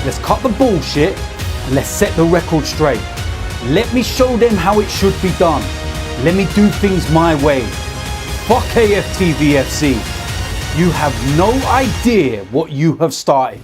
Let's cut the bullshit and let's set the record straight. Let me show them how it should be done. Let me do things my way. Fuck AFTVFC. You have no idea what you have started.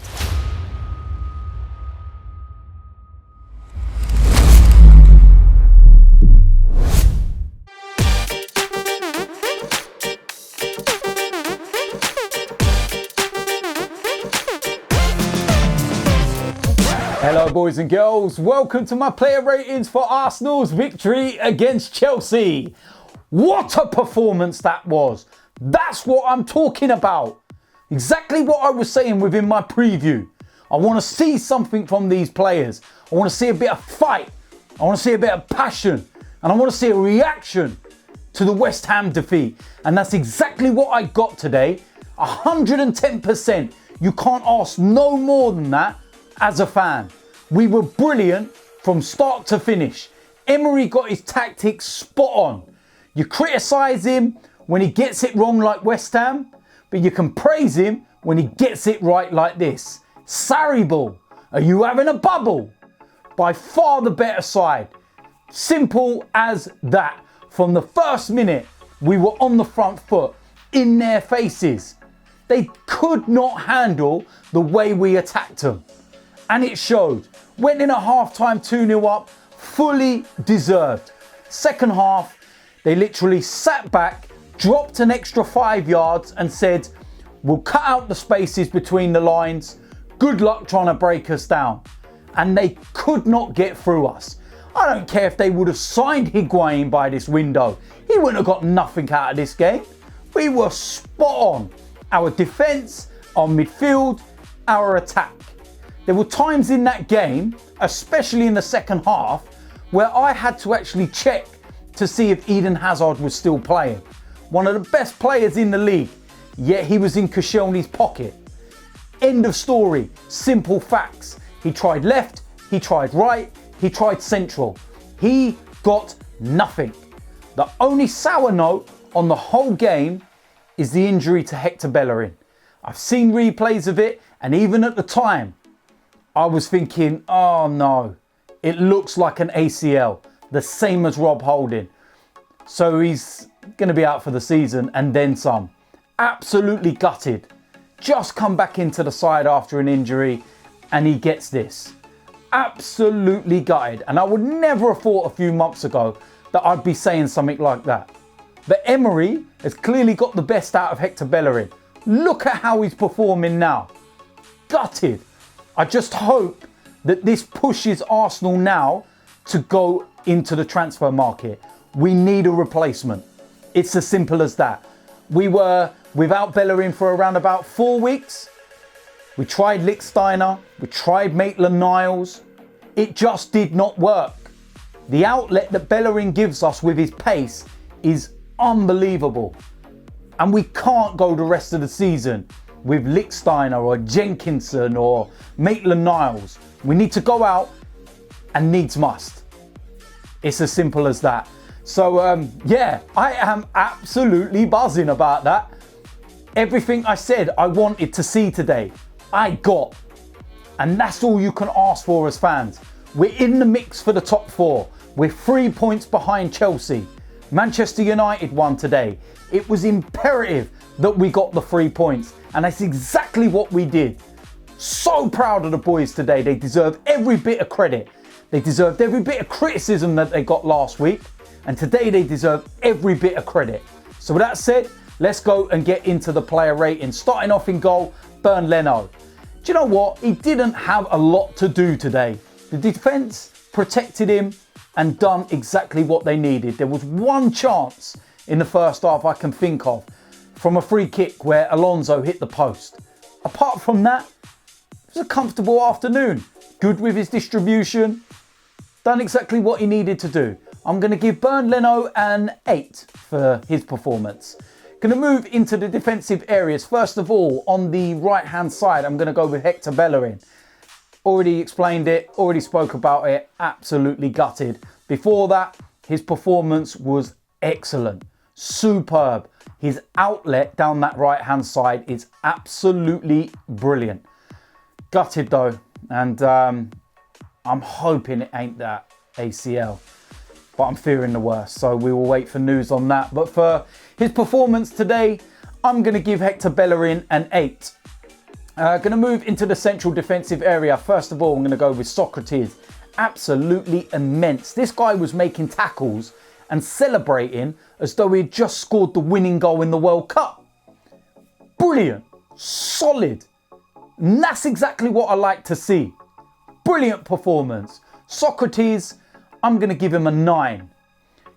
Hello boys and girls, welcome to my player ratings for Arsenal's victory against Chelsea. What a performance that was. That's what I'm talking about. Exactly what I was saying within my preview. I want to see something from these players. I want to see a bit of fight. I want to see a bit of passion. And I want to see a reaction to the West Ham defeat. And that's exactly what I got today. 110%. You can't ask no more than that as a fan. We were brilliant from start to finish. Emery got his tactics spot on. You criticise him when he gets it wrong like West Ham, but you can praise him when he gets it right like this. Sarri ball, are you having a bubble? By far the better side. Simple as that. From the first minute, we were on the front foot, in their faces. They could not handle the way we attacked them. And it showed. Went in at half-time 2-0 up, fully deserved. Second half, they literally sat back, dropped an extra 5 yards and said, we'll cut out the spaces between the lines. Good luck trying to break us down. And they could not get through us. I don't care if they would have signed Higuain by this window. He wouldn't have got nothing out of this game. We were spot on. Our defence, our midfield, our attack. There were times in that game, especially in the second half, where I had to actually check to see if Eden Hazard was still playing. One of the best players in the league, yet he was in Koscielny's pocket. End of story. Simple facts. He tried left, he tried right, he tried central. He got nothing. The only sour note on the whole game is the injury to Hector Bellerin. I've seen replays of it, and even at the time, I was thinking, oh no, it looks like an ACL, the same as Rob Holding. So he's going to be out for the season and then some. Absolutely gutted. Just come back into the side after an injury and he gets this. Absolutely gutted. And I would never have thought a few months ago that I'd be saying something like that. But Emery has clearly got the best out of Hector Bellerin. Look at how he's performing now. Gutted. I just hope that this pushes Arsenal now to go into the transfer market. We need a replacement. It's as simple as that. We were without Bellerin for around about 4 weeks. We tried Lichtsteiner. We tried Maitland-Niles. It just did not work. The outlet that Bellerin gives us with his pace is unbelievable. And we can't go the rest of the season with Lichtsteiner or Jenkinson or Maitland-Niles. We need to go out and needs must. It's as simple as that. So yeah, I am absolutely buzzing about that. Everything I said I wanted to see today, I got. And that's all you can ask for as fans. We're in the mix for the top 4. We're 3 points behind Chelsea. Manchester United won today. It was imperative that we got the 3 points. And that's exactly what we did. So proud of the boys today. They deserve every bit of credit. They deserved every bit of criticism that they got last week. And today they deserve every bit of credit. So with that said, let's go and get into the player rating. Starting off in goal, Leno. Do you know what? He didn't have a lot to do today. The defence protected him and done exactly what they needed. There was one chance in the first half I can think of from a free kick where Alonso hit the post. Apart from that, it was a comfortable afternoon. Good with his distribution. Done exactly what he needed to do. I'm going to give Leno an 8 for his performance. Going to move into the defensive areas. First of all, on the right-hand side, I'm going to go with Hector Bellerin. Already explained it, already spoke about it. Absolutely gutted. Before that, his performance was excellent. Superb. His outlet down that right-hand side is absolutely brilliant. Gutted though. And I'm hoping it ain't that ACL, but I'm fearing the worst. So we will wait for news on that. But for his performance today, I'm going to give Hector Bellerin an 8. Going to move into the central defensive area. First of all, I'm going to go with Sokratis. Absolutely immense. This guy was making tackles and celebrating as though he had just scored the winning goal in the World Cup. Brilliant. Solid. And that's exactly what I like to see. Brilliant performance. Sokratis, I'm going to give him a 9.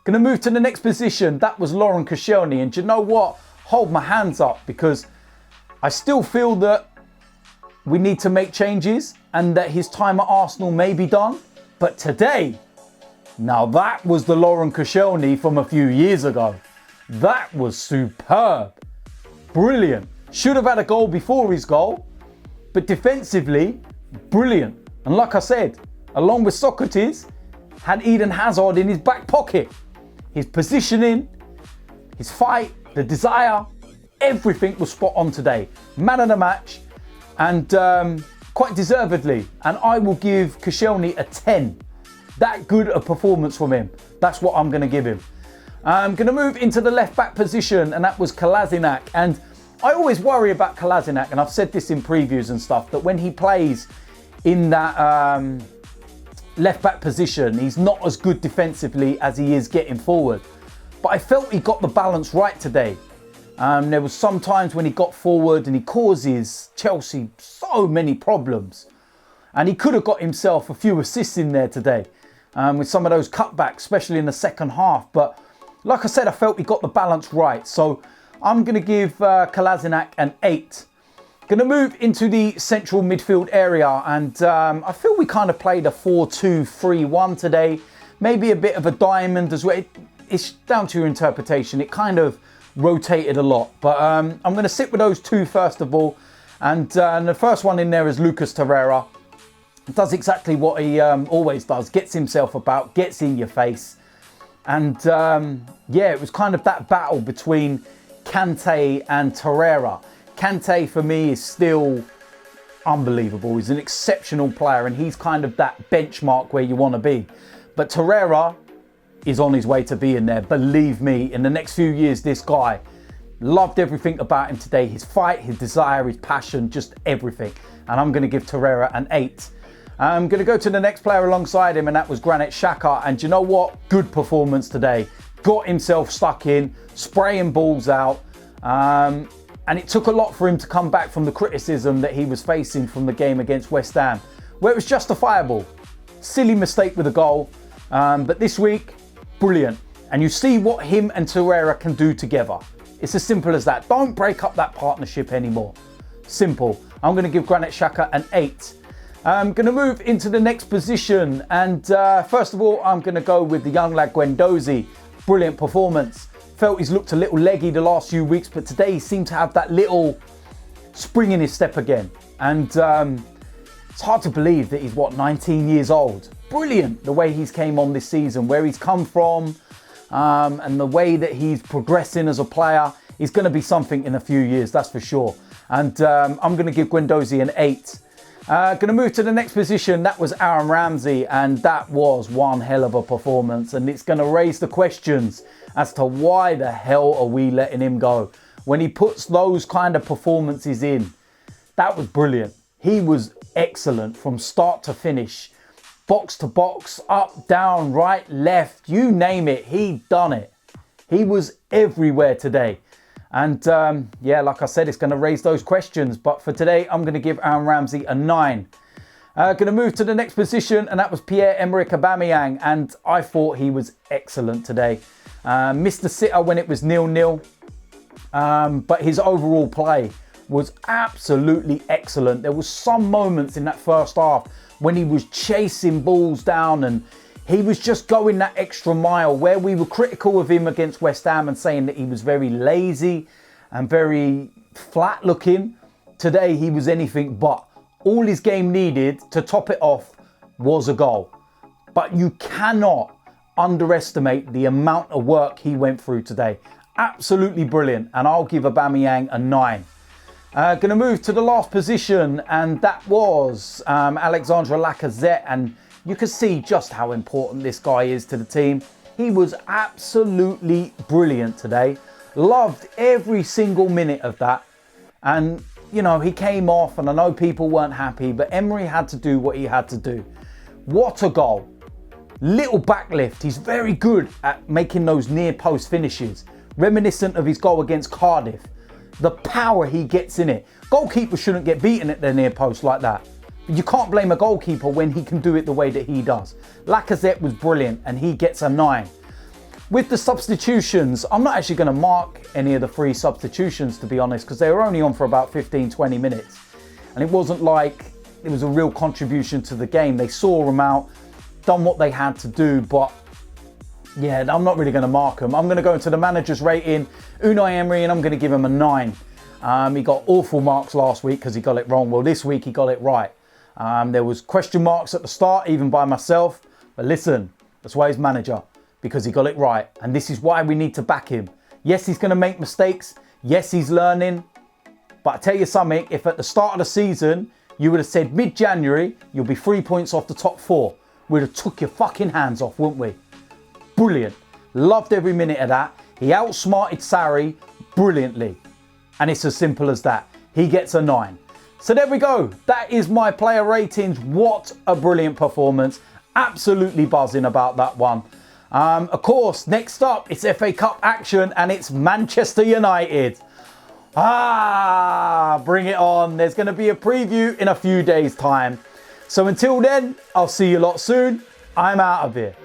Going to move to the next position. That was Koscielny. And do you know what? Hold my hands up, because I still feel that we need to make changes and that his time at Arsenal may be done. But today, now that was the Koscielny from a few years ago. That was superb. Brilliant. Should have had a goal before his goal. But defensively, brilliant. And like I said, along with Sokratis, had Eden Hazard in his back pocket. His positioning, his fight, the desire, everything was spot on today. Man of the match, and quite deservedly. And I will give Koscielny a 10. That good a performance from him. That's what I'm going to give him. I'm going to move into the left back position, and that was Kolasinac. And I always worry about Kolasinac, and I've said this in previews and stuff, that when he plays in that left back position, he's not as good defensively as he is getting forward. But I felt he got the balance right today. There was some times when he got forward and he causes Chelsea so many problems. And he could have got himself a few assists in there today with some of those cutbacks, especially in the second half. But like I said, I felt he got the balance right. So I'm going to give Kolasinac an 8. Going to move into the central midfield area, and I feel we kind of played a 4-2-3-1 today. Maybe a bit of a diamond as well. It's down to your interpretation. It kind of rotated a lot, but I'm going to sit with those two first of all. And the first one in there is Lucas Torreira. Does exactly what he always does. Gets himself about, gets in your face. And yeah, it was kind of that battle between Kante and Torreira. Kante for me is still unbelievable. He's an exceptional player, and he's kind of that benchmark where you want to be. But Torreira is on his way to being there. Believe me, in the next few years, this guy, loved everything about him today. His fight, his desire, his passion, just everything. And I'm going to give Torreira an 8. I'm going to go to the next player alongside him, and that was Granit Xhaka. And do you know what? Good performance today. Got himself stuck in, spraying balls out. And it took a lot for him to come back from the criticism that he was facing from the game against West Ham, where it was justifiable. Silly mistake with a goal. But this week, brilliant. And you see what him and Torreira can do together. It's as simple as that. Don't break up that partnership anymore. Simple. I'm going to give Granit Xhaka an 8. I'm going to move into the next position. And first of all, I'm going to go with the young lad Gwen Dozy. Brilliant performance. Felt he's looked a little leggy the last few weeks, but today he seemed to have that little spring in his step again. And it's hard to believe that he's, 19 years old. Brilliant the way he's came on this season, where he's come from, and the way that he's progressing as a player. He's going to be something in a few years, that's for sure. And I'm going to give Gwen Dozy an 8. Going to move to the next position. That was Aaron Ramsey, and that was one hell of a performance. And it's going to raise the questions as to why the hell are we letting him go when he puts those kind of performances in. That was brilliant. He was excellent from start to finish. Box to box, up, down, right, left, you name it, he done it. He was everywhere today. And yeah, like I said, it's going to raise those questions. But for today, I'm going to give Aaron Ramsey a 9. Going to move to the next position, and that was Pierre-Emerick Aubameyang. And I thought he was excellent today. Missed the sitter when it was 0-0. But his overall play was absolutely excellent. There was some moments in that first half when he was chasing balls down and he was just going that extra mile, where we were critical of him against West Ham and saying that he was very lazy and very flat looking. Today he was anything but. All his game needed to top it off was a goal. But you cannot underestimate the amount of work he went through today. Absolutely brilliant. And I'll give Aubameyang a 9. Going to move to the last position, and that was Alexandre Lacazette. And you can see just how important this guy is to the team. He was absolutely brilliant today. Loved every single minute of that. And, you know, he came off, and I know people weren't happy, but Emery had to do what he had to do. What a goal. Little backlift. He's very good at making those near post finishes. Reminiscent of his goal against Cardiff. The power he gets in it. Goalkeepers shouldn't get beaten at their near post like that. But you can't blame a goalkeeper when he can do it the way that he does. Lacazette was brilliant, and he gets a 9. With the substitutions, I'm not actually going to mark any of the 3 substitutions, to be honest, because they were only on for about 15-20 minutes. And it wasn't like it was a real contribution to the game. They saw them out, done what they had to do, but yeah, I'm not really going to mark them. I'm going to go into the manager's rating, Unai Emery, and I'm going to give him a 9. He got awful marks last week because he got it wrong. Well, this week he got it right. There was question marks at the start, even by myself. But listen, that's why he's manager, because he got it right. And this is why we need to back him. Yes, he's going to make mistakes. Yes, he's learning. But I tell you something, if at the start of the season, you would have said mid-January, you'll be 3 points off the top 4, we'd have took your fucking hands off, wouldn't we? Brilliant. Loved every minute of that. He outsmarted Sarri brilliantly. And it's as simple as that. He gets a 9. So there we go. That is my player ratings. What a brilliant performance. Absolutely buzzing about that one. Of course, next up, it's FA Cup action, and it's Manchester United. Bring it on. There's going to be a preview in a few days' time. So until then, I'll see you lot soon. I'm out of here.